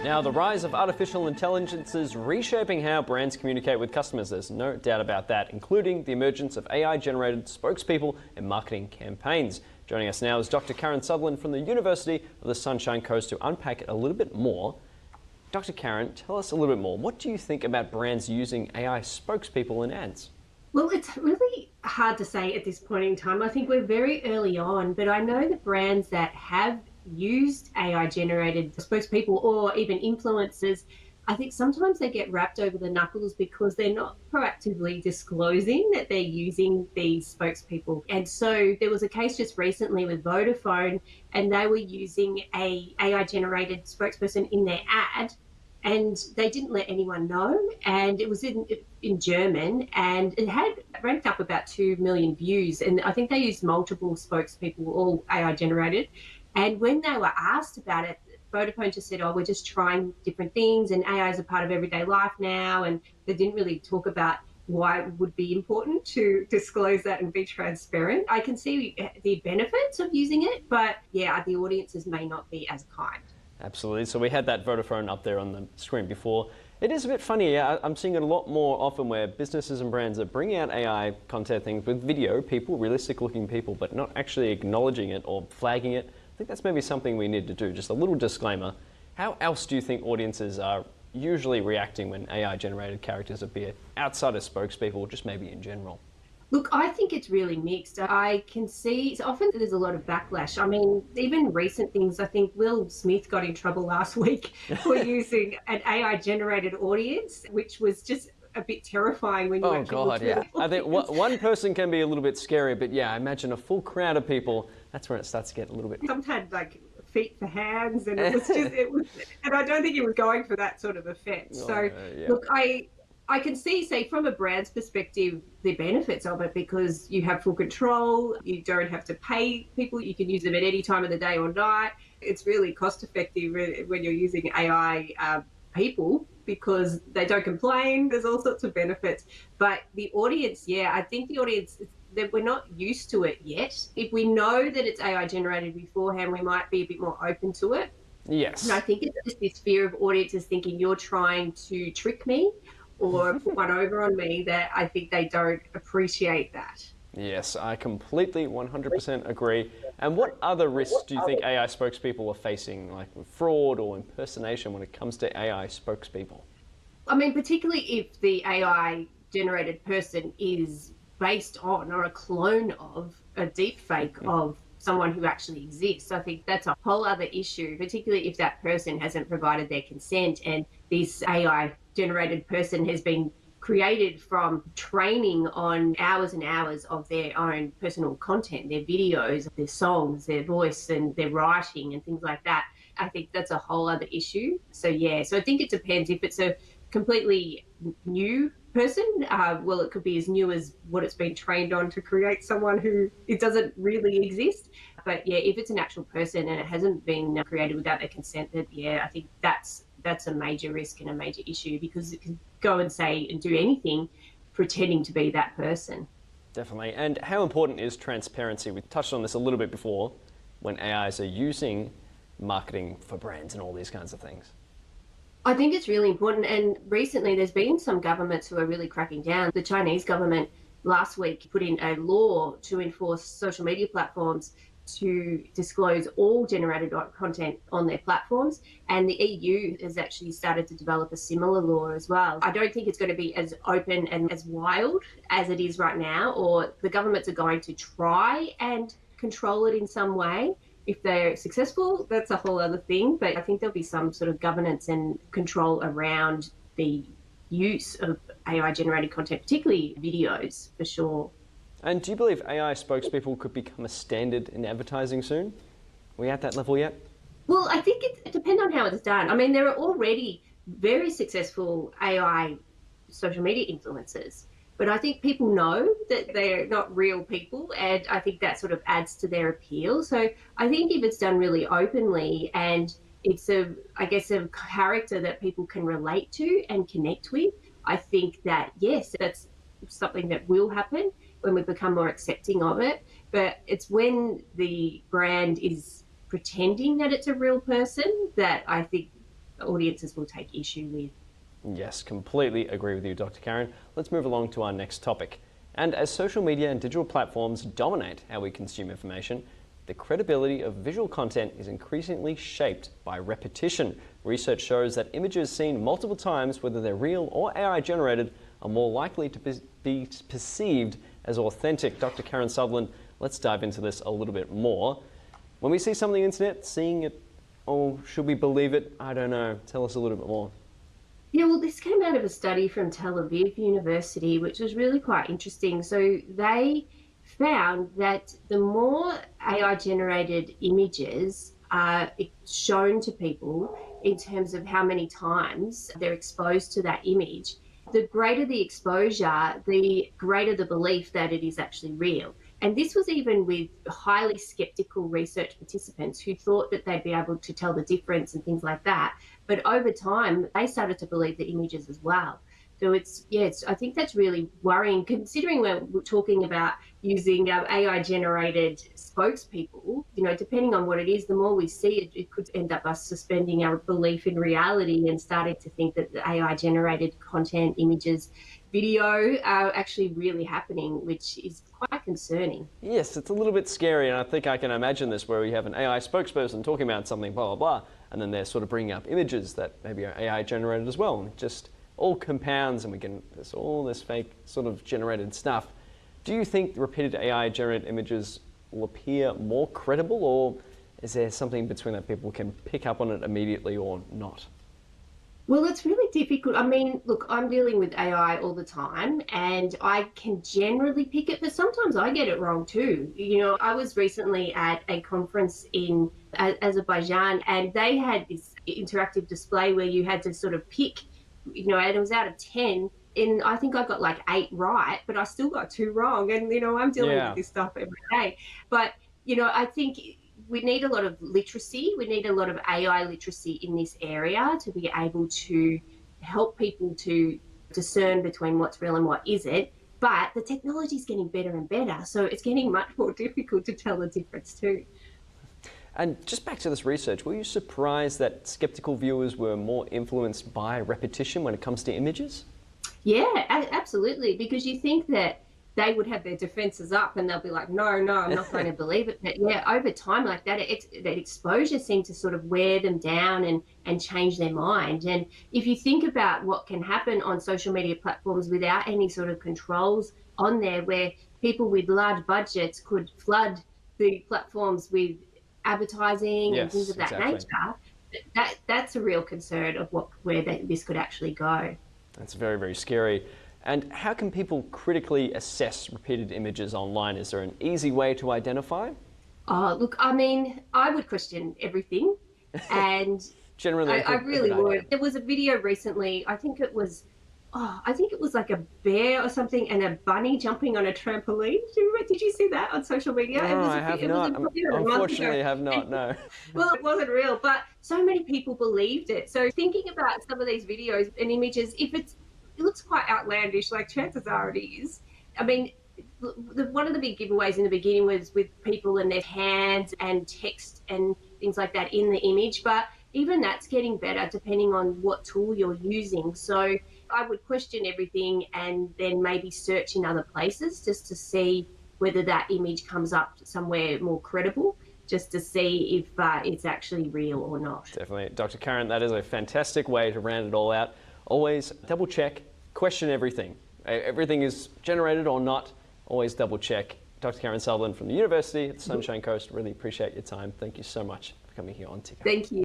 Now, the rise of artificial intelligence is reshaping how brands communicate with customers. There's no doubt about that, including the emergence of AI-generated spokespeople and marketing campaigns. Joining us now is Dr. Karen Sutherland from the University of the Sunshine Coast to unpack it a little bit more. Dr. Karen, tell us a little bit more. What do you think about brands using AI spokespeople in ads? Well, it's really hard to say at this point in time. I think we're very early on, but I know the brands that have used AI-generated spokespeople or even influencers, I think sometimes they get wrapped over the knuckles because they're not proactively disclosing that they're using these spokespeople. And so there was a case just recently with Vodafone, and they were using a AI-generated spokesperson in their ad, and they didn't let anyone know, and it was in German, and it had ranked up about 2 million views, and I think they used multiple spokespeople, all AI generated. And when they were asked about it, Vodafone just said, oh, we're just trying different things, and AI is a part of everyday life now, and they didn't really talk about why it would be important to disclose that and be transparent. I can see the benefits of using it, but yeah, the audiences may not be as kind. Absolutely. So we had that Vodafone up there on the screen before. It is a bit funny. I'm seeing it a lot more often where businesses and brands are bringing out AI content things with video people, realistic looking people, but not actually acknowledging it or flagging it. I think that's maybe something we need to do. Just a little disclaimer. How else do you think audiences are usually reacting when AI generated characters appear outside of spokespeople, or just maybe in general? Look, I think it's really mixed. I can see often there's a lot of backlash. I mean, even recent things, I think Will Smith got in trouble last week for using an AI-generated audience, which was just a bit terrifying when you actually look yeah. at the I think one person can be a little bit scary, but yeah, I imagine a full crowd of people, that's when it starts to get a little bit... Some had like feet for hands, and it was and I don't think he was going for that sort of effect. Yeah. Look, I can see, say, from a brand's perspective, the benefits of it, because you have full control, you don't have to pay people, you can use them at any time of the day or night. It's really cost effective when you're using AI people, because they don't complain, there's all sorts of benefits. But the audience, yeah, I think the audience, that we're not used to it yet. If we know that it's AI generated beforehand, we might be a bit more open to it. Yes. And I think it's just this fear of audiences thinking you're trying to trick me or put one over on me, that I think they don't appreciate that. Yes, I completely 100% agree. And what other risks do you think AI spokespeople are facing, like fraud or impersonation when it comes to AI spokespeople? I mean, particularly if the AI generated person is based on or a clone of a deep fake of someone who actually exists. I think that's a whole other issue, particularly if that person hasn't provided their consent and this AI generated person has been created from training on hours and hours of their own personal content, their videos, their songs, their voice and their writing and things like that. I think that's a whole other issue. So yeah, so I think it depends. If it's a completely new person, well, it could be as new as what it's been trained on to create someone who it doesn't really exist. But yeah, if it's an actual person and it hasn't been created without their consent, then yeah, I think that's a major risk and a major issue, because it can go and say and do anything pretending to be that person. Definitely. And how important is transparency? We touched on this a little bit before, when AIs are using marketing for brands and all these kinds of things. I think it's really important, and recently there's been some governments who are really cracking down. The Chinese government last week put in a law to enforce social media platforms to disclose all generated content on their platforms, and the EU has actually started to develop a similar law as well. I don't think it's going to be as open and as wild as it is right now, or the governments are going to try and control it in some way. If they're successful, that's a whole other thing, but I think there'll be some sort of governance and control around the use of AI-generated content, particularly videos, for sure. And do you believe AI spokespeople could become a standard in advertising soon? Are we at that level yet? Well, I think it depends on how it's done. I mean, there are already very successful AI social media influencers, but I think people know that they're not real people, and I think that sort of adds to their appeal. So I think if it's done really openly and it's I guess a character that people can relate to and connect with, I think that, yes, that's something that will happen when we become more accepting of it. But it's when the brand is pretending that it's a real person that I think audiences will take issue with. Yes, completely agree with you, Dr. Karen. Let's move along to our next topic. And as social media and digital platforms dominate how we consume information, the credibility of visual content is increasingly shaped by repetition. Research shows that images seen multiple times, whether they're real or AI generated, are more likely to be perceived as authentic. Dr. Karen Sutherland, let's dive into this a little bit more. When we see something on the internet, seeing it, oh, should we believe it? I don't know. Tell us a little bit more. Yeah, well, this came out of a study from Tel Aviv University, which was really quite interesting. So they found that the more AI-generated images are shown to people in terms of how many times they're exposed to that image, the greater the exposure, the greater the belief that it is actually real. And this was even with highly skeptical research participants who thought that they'd be able to tell the difference and things like that. But over time, they started to believe the images as well. So I think that's really worrying, considering we're talking about using AI-generated spokespeople. Depending on what it is, the more we see it, it could end up us suspending our belief in reality and starting to think that the AI-generated content, images, video are actually really happening, which is quite concerning. Yes, it's a little bit scary, and I think I can imagine this where we have an AI spokesperson talking about something, blah, blah, blah, and then they're sort of bringing up images that maybe are AI generated as well, and it just all compounds, and there's all this fake sort of generated stuff. Do you think repeated AI generated images will appear more credible, or is there something between that people can pick up on it immediately or not? Well, it's really difficult. I mean, look, I'm dealing with AI all the time and I can generally pick it, but sometimes I get it wrong too. I was recently at a conference in Azerbaijan and they had this interactive display where you had to sort of pick, and it was out of 10. And I think I got like 8 right, but I still got 2 wrong. And, I'm dealing with this stuff every day. But, I think we need a lot of literacy. We need a lot of AI literacy in this area to be able to help people to discern between what's real and what isn't. But the technology is getting better and better. So it's getting much more difficult to tell the difference too. And just back to this research, were you surprised that skeptical viewers were more influenced by repetition when it comes to images? Yeah, absolutely. Because you think that they would have their defenses up and they'll be like, no, I'm not going to believe it. But yeah, over time like that, that exposure seemed to sort of wear them down and change their mind. And if you think about what can happen on social media platforms without any sort of controls on there, where people with large budgets could flood the platforms with advertising and things of that nature, that's a real concern of where this could actually go. That's very, very scary. And how can people critically assess repeated images online? Is there an easy way to identify? Oh, look, I mean, I would question everything. And generally, I really would. There was a video recently, I think it was like a bear or something and a bunny jumping on a trampoline. Did you see that on social media? No, I have not. Unfortunately, I have not, no. Well, it wasn't real, but so many people believed it. So thinking about some of these videos and images, if it looks quite outlandish, like chances are it is. I mean, one of the big giveaways in the beginning was with people and their hands and text and things like that in the image, but even that's getting better depending on what tool you're using. So I would question everything and then maybe search in other places just to see whether that image comes up somewhere more credible, just to see if it's actually real or not. Definitely. Dr. Karen, that is a fantastic way to round it all out. Always double check, question everything. Everything is generated or not, always double check. Dr. Karen Sutherland from the University at the Sunshine Coast, really appreciate your time. Thank you so much for coming here on Ticker. Thank you.